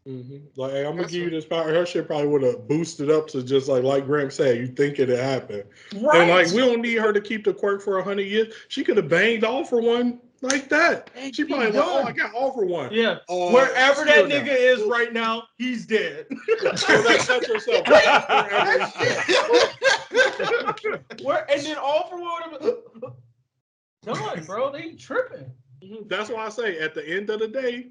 Like, hey, I'm gonna give you this power. Her shit probably would have boosted up to just like Graham said, you think it happened. And like, we don't need her to keep the quirk for 100 years. She could have banged all for one like that. And She probably like, oh, I got all for one. Yeah. Wherever that nigga is right now, he's dead. So that touch herself. And then all for one. Done, bro. They tripping. That's why I say at the end of the day,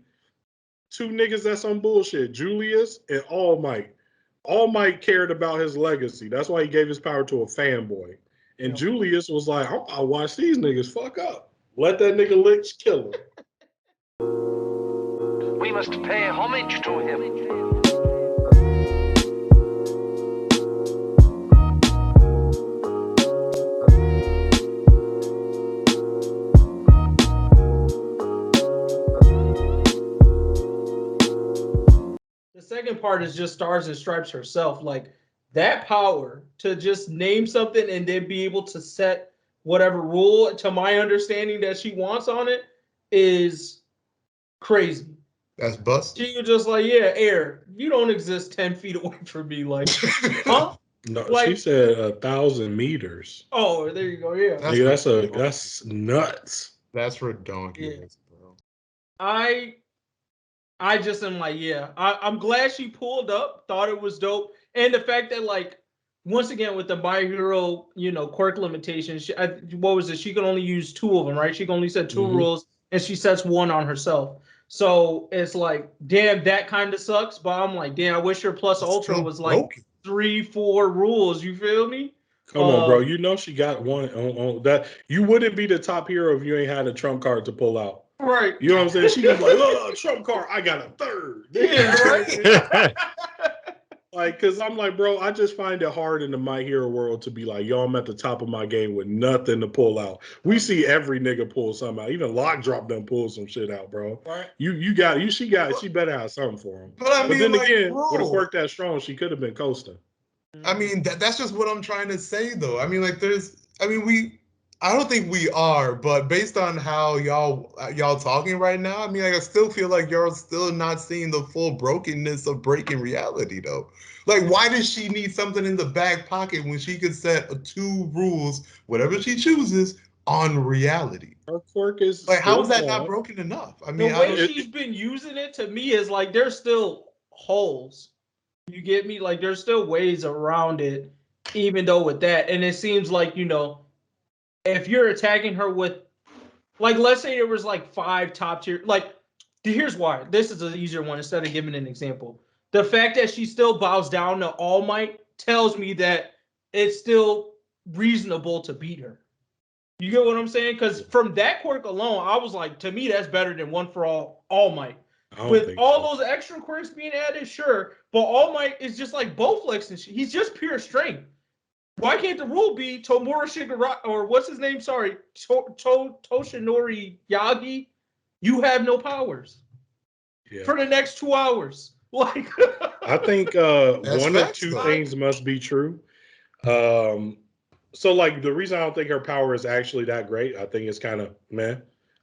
two niggas that's on bullshit, Julius and All Might. All Might cared about his legacy. That's why he gave his power to a fanboy. And Julius was like, I'll watch these niggas fuck up. Let that nigga Lich kill him. We must pay homage to him. The second part is just Stars and Stripes herself. Like, that power to just name something and then be able to set whatever rule, to my understanding, that she wants on it is crazy. That's busted. She was just like, yeah, air, you don't exist 10 feet away from me. Like, huh? No, like, she said 1,000 meters. Oh, there you go. Yeah, that's nuts. That's redonkulous, bro. I just am like, yeah, I'm glad she pulled up, thought it was dope. And the fact that, like, once again, with the My Hero, quirk limitations, what was it? She can only use 2 of them, right? She can only set 2 rules, and she sets 1 on herself. So it's like, damn, that kind of sucks. But I'm like, damn, I wish her plus ultra was like 3-4 rules. You feel me? Come on, bro. You know she got one on that. You wouldn't be the top hero if you ain't had a trump card to pull out. Right. You know what I'm saying? She was like, oh, trump card, I got a 3rd. Yeah, right. Like, because I'm like, bro, I just find it hard in the My Hero world to be like, yo, I'm at the top of my game with nothing to pull out. We see every nigga pull something out. Even Lockdrop done pull some shit out, bro. Right. She better have something for him. But then like, again, with a quirk that strong, she could have been coasting. I mean, that's just what I'm trying to say, though. I mean, like, I don't think we are, but based on how y'all talking right now, I mean, like, I still feel like y'all still not seeing the full brokenness of breaking reality, though. Like, why does she need something in the back pocket when she could set 2 rules, whatever she chooses, on reality? Her quirk is like, how is that not broken enough? I mean, the way she's been using it to me is like there's still holes. You get me? Like, there's still ways around it, even though with that, and it seems like, if you're attacking her with, like, let's say there was like 5 top tier, like, here's why. This is an easier one instead of giving an example. The fact that she still bows down to All Might tells me that it's still reasonable to beat her. You get what I'm saying? Because from that quirk alone, I was like, to me, that's better than One for All Might. With all those extra quirks being added, sure, but All Might is just like Bowflex and shit. He's just pure strength. Why can't the rule be Tomura Shigaraki, or what's his name? Sorry, Toshinori Yagi? You have no powers for the next 2 hours. Like, I think one of 2 things must be true. So, like, the reason I don't think her power is actually that great, I think it's kind of meh.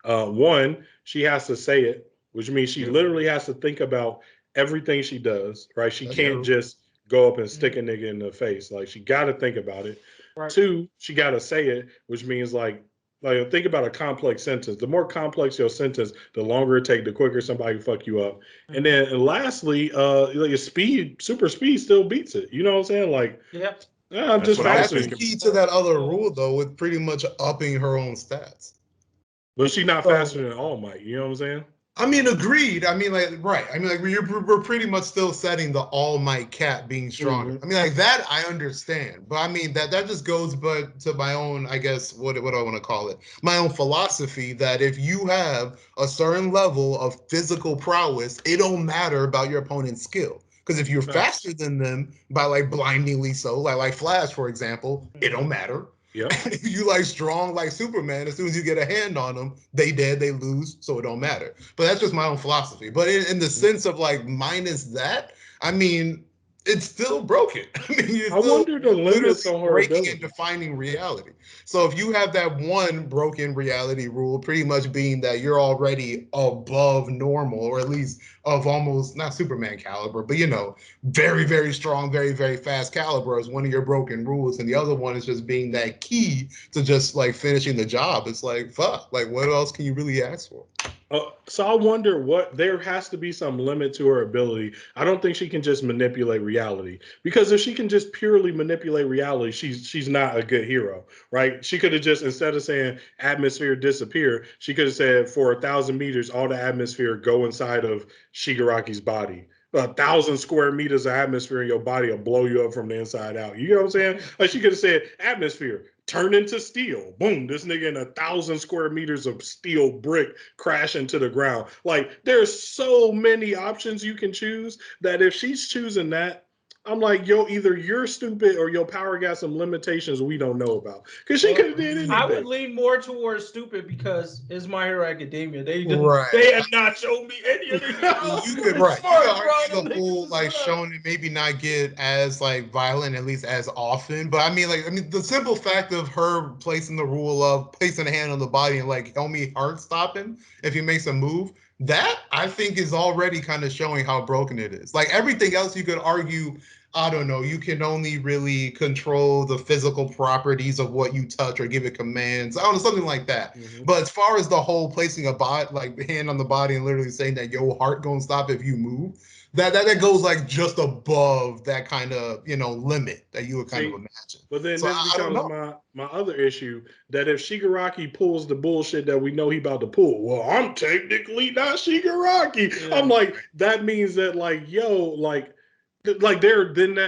One, she has to say it, which means she literally has to think about everything she does, right? She can't just go up and stick a nigga in the face. Like, she got to think about it. Right. 2, she got to say it, which means like think about a complex sentence. The more complex your sentence, the longer it takes, the quicker somebody fuck you up. And then lastly, like, super speed still beats it. You know what I'm saying? Like, I'm just faster. That's the key to that other rule, though, with pretty much upping her own stats. But she's not faster than All Might. You know what I'm saying? I mean, agreed. I mean, like, right. I mean, like, we're pretty much still setting the All Might cap being stronger. I mean, like, that I understand. But I mean, that just goes to my own, I guess, what do I want to call it? My own philosophy that if you have a certain level of physical prowess, it don't matter about your opponent's skill. Because if you're faster than them by, like, blindingly so, like Flash, for example, it don't matter. Yep. If you like strong like Superman, as soon as you get a hand on them, they dead, they lose, so it don't matter. But that's just my own philosophy. But in the sense of, like, minus that, I mean, it's still broken. I mean, I wonder the limits literally on her breaking ability. and defining reality. So if you have that one broken reality rule, pretty much being that you're already above normal, or at least of almost not Superman caliber, but very, very strong, very, very fast caliber is one of your broken rules. And the other one is just being that key to just like finishing the job. It's like, fuck, like what else can you really ask for? So I wonder there has to be some limit to her ability. I don't think she can just manipulate reality, because if she can just purely manipulate reality, she's not a good hero, right? She could have just, instead of saying atmosphere disappear, she could have said for 1,000 meters, all the atmosphere go inside of Shigaraki's body. 1,000 square meters of atmosphere in your body will blow you up from the inside out. You know what I'm saying? Like she could have said atmosphere turn into steel. Boom, this nigga in 1,000 square meters of steel brick crash into the ground. Like there's so many options you can choose that if she's choosing that, I'm like, yo, either you're stupid or your power got some limitations we don't know about. Because she could have did anything. I would lean more towards stupid because it's My Hero Academia. They Right. have not shown me any of the heroes. You could argue the whole like shonen maybe not get as like violent, at least as often. But I mean the simple fact of her placing the rule of placing a hand on the body and like help me heart stopping if he makes a move, that I think is already kind of showing how broken it is. Like everything else you could argue, I don't know, you can only really control the physical properties of what you touch or give it commands. I don't know, something like that. Mm-hmm. But as far as the whole placing a bot, like the hand on the body and literally saying that your heart gonna stop if you move, that goes like just above that kind of, limit that you would kind of imagine. But then this becomes my other issue, that if Shigaraki pulls the bullshit that we know he about to pull, well, I'm technically not Shigaraki. Yeah. I'm like, that means that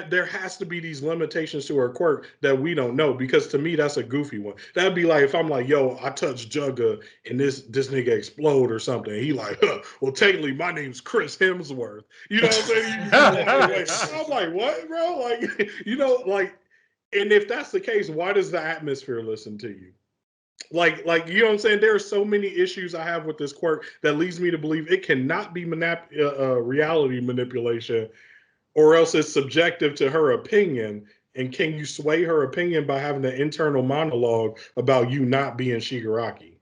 there has to be these limitations to her quirk that we don't know, because to me that's a goofy one. That'd be like if I'm like, yo, I touch Jugga and this nigga explode or something. He like, well, technically my name's Chris Hemsworth. You know what I'm saying? I'm like, what, bro? Like, and if that's the case, why does the atmosphere listen to you? Like, you know what I'm saying? There are so many issues I have with this quirk that leads me to believe it cannot be reality manipulation, or else it's subjective to her opinion. And can you sway her opinion by having an internal monologue about you not being Shigaraki?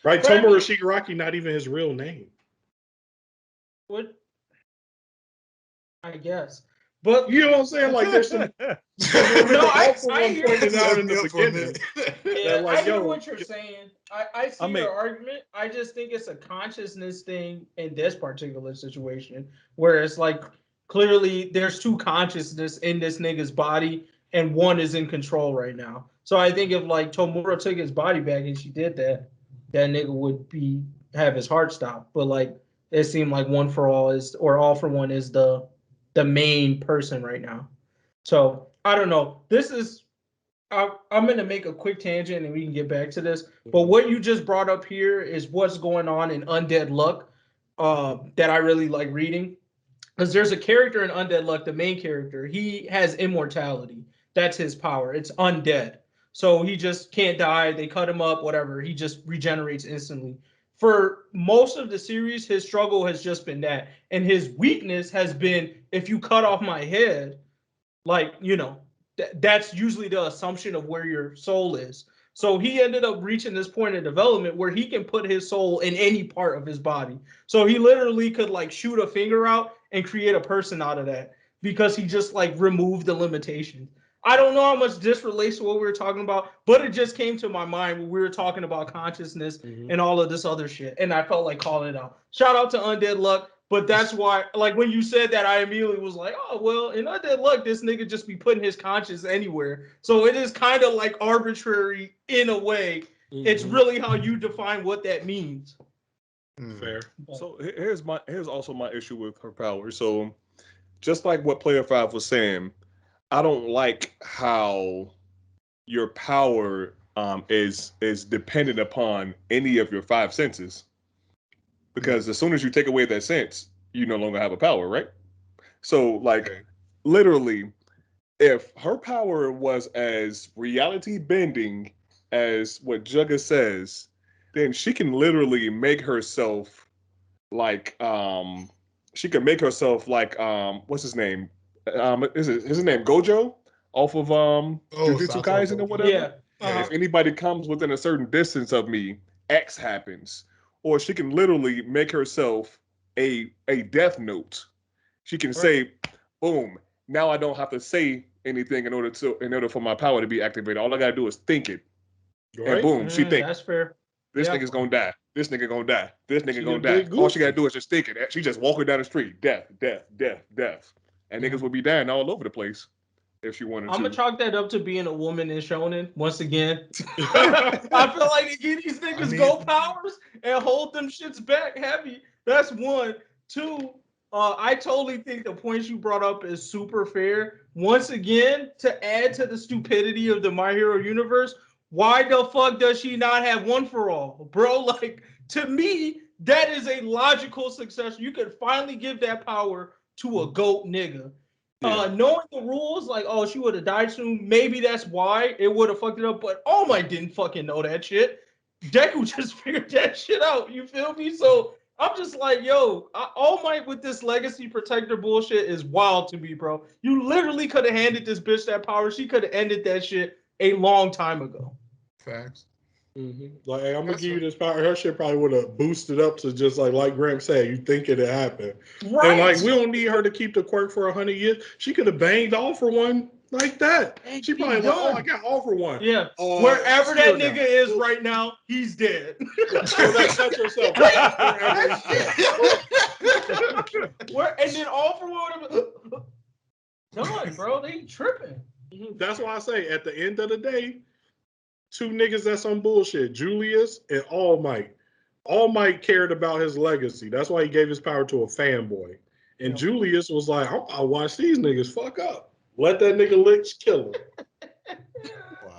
Right? Tomura Shigaraki, not even his real name. What? I guess. But you know what I'm saying? Like there's some I hear pointed out in the beginning. Yeah, I hear what you're saying. I see your argument. I just think it's a consciousness thing in this particular situation, where it's like clearly there's two consciousness in this nigga's body and one is in control right now. So I think if like Tomura took his body back and she did that, that nigga would have his heart stop. But like it seemed like One for All is, or All for One is the main person right now. So I don't know. This is I'm going to make a quick tangent and we can get back to this. But what you just brought up here is what's going on in Undead Luck that I really like reading. Because there's a character in Undead Luck, the main character. He has immortality. That's his power. It's undead. So he just can't die. They cut him up, whatever. He just regenerates instantly. For most of the series, his struggle has just been that. And his weakness has been, if you cut off my head, like, that's usually the assumption of where your soul is. So he ended up reaching this point in development where he can put his soul in any part of his body. So he literally could like shoot a finger out and create a person out of that because he just like removed the limitations. I don't know how much this relates to what we were talking about, but it just came to my mind when we were talking about consciousness and all of this other shit. And I felt like calling it out. Shout out to Undead Luck. But that's why, like, when you said that, I immediately was like, oh, well, in Undead Luck, this nigga just be putting his conscience anywhere. So it is kind of like arbitrary in a way. It's really how you define what that means. Fair. So here's also my issue with her power. So just like what Player 5 was saying, I don't like how your power is dependent upon any of your five senses. Because as soon as you take away that sense, you no longer have a power, right? So, like, literally, if her power was as reality bending as what Jugga says, then she can literally make herself like, what's his name? is his name Gojo off of Jujutsu Satoru Kaisen or Gojo. whatever. Yeah. If anybody comes within a certain distance of me, X happens. Or she can literally make herself a death note. She can say, boom, now I don't have to say anything in order for my power to be activated. All I gotta do is think it. Right? And boom, she thinks That's fair. this Yep. nigga's gonna die. This nigga gonna die. This nigga She gonna can die. dig All she gotta goofy. do is just think it. She just walking down the street. Death, death, death, death. And niggas would be dying all over the place if she wanted I'm to. gonna chalk that up to being a woman in shonen once again. I feel like they give these niggas go powers and hold them shits back heavy. That's one. Two, I totally think the points you brought up is super fair. Once again, to add to the stupidity of the My Hero universe, why the fuck does she not have one for all, bro? Like, to me, that is a logical successor. You could finally give that power to a goat nigga. Knowing the rules, like, oh, she would have died soon, maybe that's why it would have fucked it up, but All Might didn't fucking know that shit. Deku just figured that shit out, you feel me? So I'm just like, yo, All Might with this legacy protector bullshit is wild to me, bro. You literally could have handed this bitch that power. She could have ended that shit a long time ago. Facts. Like, hey, I'm gonna give you this power. Her shit probably would have boosted up to just like Graham said, you think it happened. Right. And like, we don't need her to keep the quirk for 100 years. She could have banged all for one like that. And She probably like, oh, I got all for one. Yeah. Wherever that still nigga now. is right now, he's dead. So that touch herself. And then all for one. Done, bro. They tripping. That's why I say at the end of the day, two niggas that's on bullshit, Julius and All Might. All Might cared about his legacy. That's why he gave his power to a fanboy. And Julius was like, I'll watch these niggas fuck up. Let that nigga Lich kill him. Wow.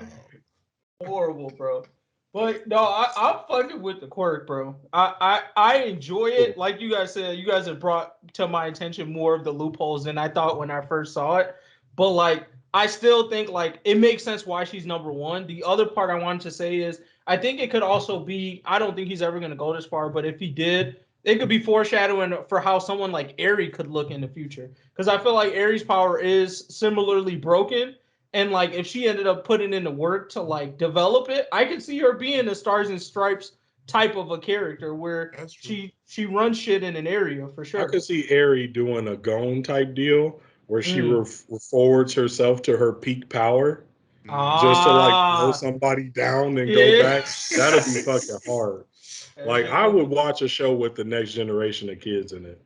Horrible, bro. But no, I'm fucking with the quirk, bro. I enjoy it. Like you guys said, you guys have brought to my attention more of the loopholes than I thought when I first saw it. But like, I still think like it makes sense why she's number one. The other part I wanted to say is I think it could also be, I don't think he's ever going to go this far, but if he did, it could be foreshadowing for how someone like Aerie could look in the future. Because I feel like Aerie's power is similarly broken. And like if she ended up putting in the work to like develop it, I could see her being a Stars and Stripes type of a character where she runs shit in an area for sure. I could see Aerie doing a Gone type deal where she forwards herself to her peak power just to like blow somebody down and go back. That'll be fucking hard. Like I would watch a show with the next generation of kids in it.